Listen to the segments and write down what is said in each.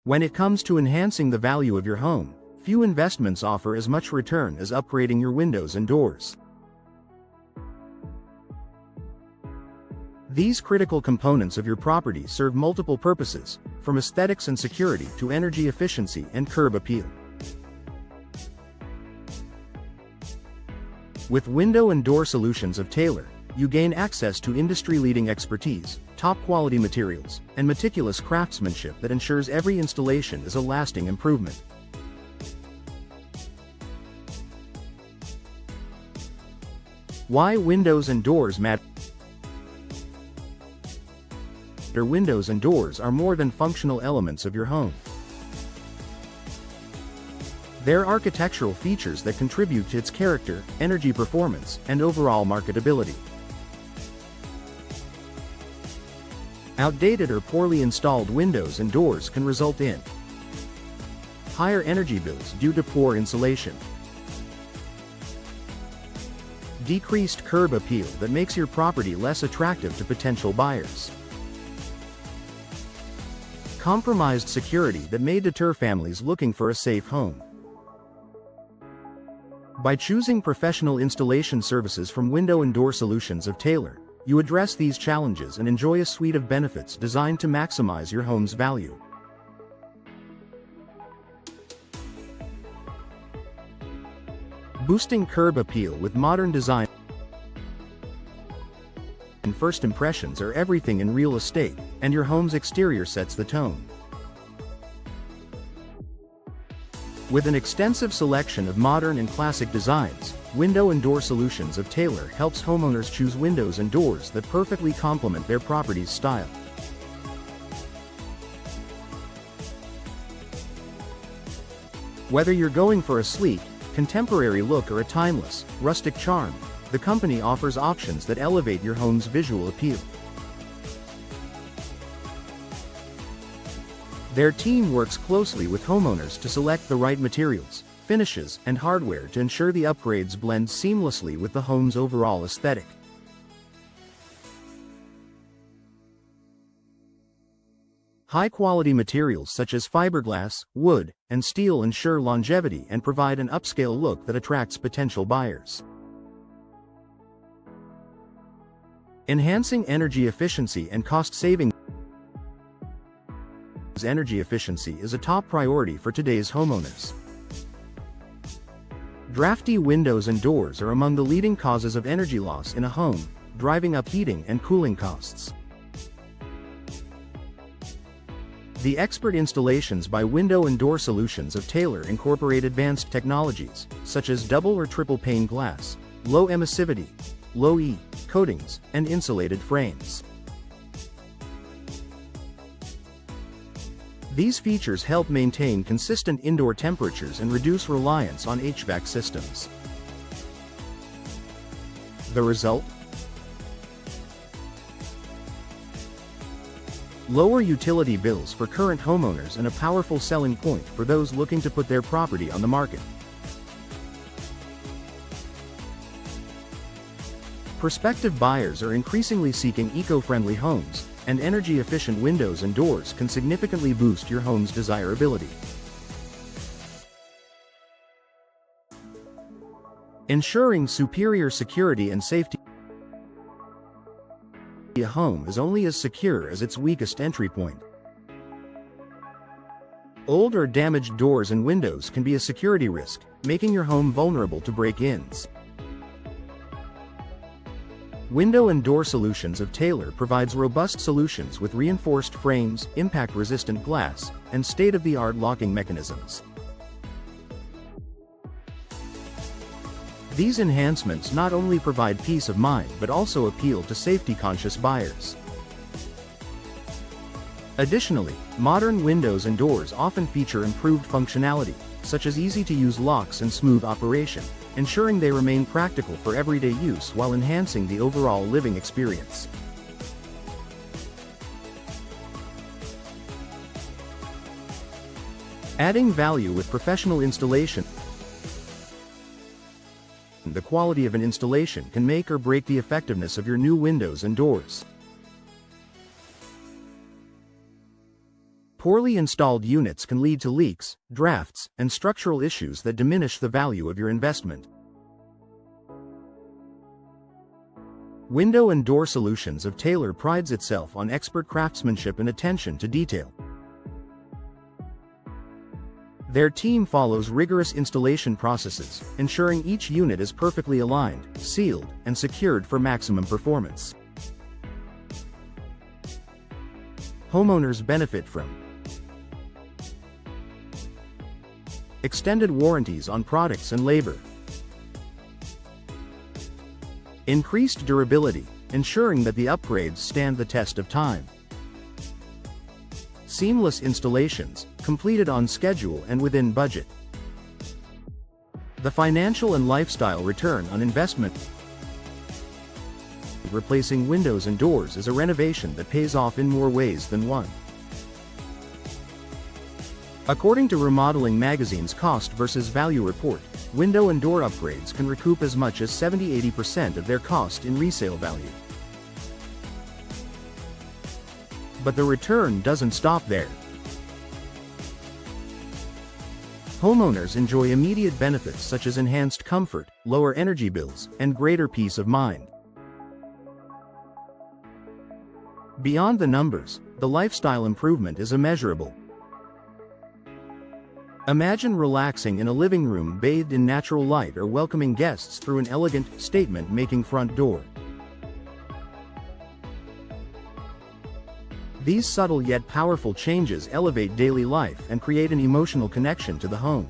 When it comes to enhancing the value of your home, few investments offer as much return as upgrading your windows and doors. These critical components of your property serve multiple purposes, from aesthetics and security to energy efficiency and curb appeal. With window and door solutions of Taylor, you gain access to industry-leading expertise, top-quality materials, and meticulous craftsmanship that ensures every installation is a lasting improvement. Why windows and doors matter? Windows and doors are more than functional elements of your home. They're architectural features that contribute to its character, energy performance, and overall marketability. Outdated or poorly installed windows and doors can result in higher energy bills due to poor insulation, decreased curb appeal that makes your property less attractive to potential buyers, compromised security that may deter families looking for a safe home. By choosing professional installation services from Window and Door Solutions of Taylor, you address these challenges and enjoy a suite of benefits designed to maximize your home's value. Boosting curb appeal with modern design. First impressions are everything in real estate, and your home's exterior sets the tone. With an extensive selection of modern and classic designs, Window and Door Solutions of Taylor helps homeowners choose windows and doors that perfectly complement their property's style. Whether you're going for a sleek, contemporary look or a timeless, rustic charm, the company offers options that elevate your home's visual appeal. Their team works closely with homeowners to select the right materials, finishes, and hardware to ensure the upgrades blend seamlessly with the home's overall aesthetic. High-quality materials such as fiberglass, wood, and steel ensure longevity and provide an upscale look that attracts potential buyers. Enhancing energy efficiency and cost saving. Energy efficiency is a top priority for today's homeowners. Drafty windows and doors are among the leading causes of energy loss in a home, driving up heating and cooling costs. The expert installations by Window and Door Solutions of Taylor incorporate advanced technologies, such as double or triple pane glass, low emissivity, low E coatings, and insulated frames. These features help maintain consistent indoor temperatures and reduce reliance on HVAC systems. The result? Lower utility bills for current homeowners and a powerful selling point for those looking to put their property on the market. Prospective buyers are increasingly seeking eco-friendly homes, and energy-efficient windows and doors can significantly boost your home's desirability. Ensuring superior security and safety. A home is only as secure as its weakest entry point. Old or damaged doors and windows can be a security risk, making your home vulnerable to break-ins. Window and Door Solutions of Taylor provides robust solutions with reinforced frames, impact-resistant glass, and state-of-the-art locking mechanisms. These enhancements not only provide peace of mind but also appeal to safety-conscious buyers. Additionally, modern windows and doors often feature improved functionality, such as easy-to-use locks and smooth operation, ensuring they remain practical for everyday use while enhancing the overall living experience. Adding value with professional installation. The quality of an installation can make or break the effectiveness of your new windows and doors. Poorly installed units can lead to leaks, drafts, and structural issues that diminish the value of your investment. Window and Door Solutions of Taylor prides itself on expert craftsmanship and attention to detail. Their team follows rigorous installation processes, ensuring each unit is perfectly aligned, sealed, and secured for maximum performance. Homeowners benefit from extended warranties on products and labor, increased durability, ensuring that the upgrades stand the test of time, seamless installations, completed on schedule and within budget. The financial and lifestyle return on investment. Replacing windows and doors is a renovation that pays off in more ways than one. According to Remodeling Magazine's Cost versus Value report, window and door upgrades can recoup as much as 70–80% of their cost in resale value. But the return doesn't stop there. Homeowners enjoy immediate benefits such as enhanced comfort, lower energy bills, and greater peace of mind. Beyond the numbers, the lifestyle improvement is immeasurable. Imagine relaxing in a living room bathed in natural light or welcoming guests through an elegant, statement-making front door. These subtle yet powerful changes elevate daily life and create an emotional connection to the home.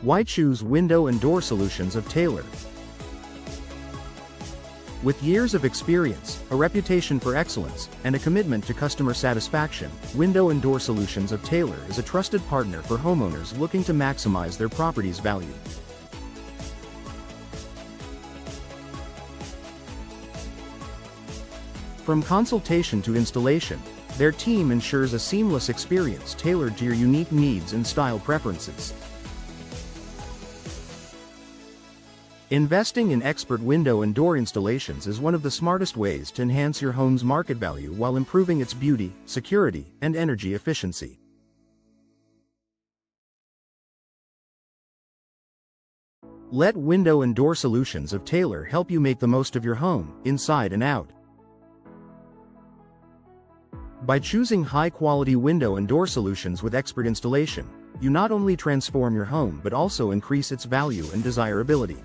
Why choose Window and Door Solutions of Taylor? With years of experience, a reputation for excellence, and a commitment to customer satisfaction, Window and Door Solutions of Taylor is a trusted partner for homeowners looking to maximize their property's value. From consultation to installation, their team ensures a seamless experience tailored to your unique needs and style preferences. Investing in expert window and door installations is one of the smartest ways to enhance your home's market value while improving its beauty, security, and energy efficiency. Let Window and Door Solutions of Taylor help you make the most of your home, inside and out. By choosing high-quality window and door solutions with expert installation, you not only transform your home but also increase its value and desirability.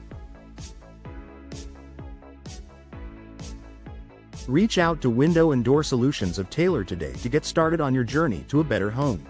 Reach out to Window and Door Solutions of Taylor today to get started on your journey to a better home.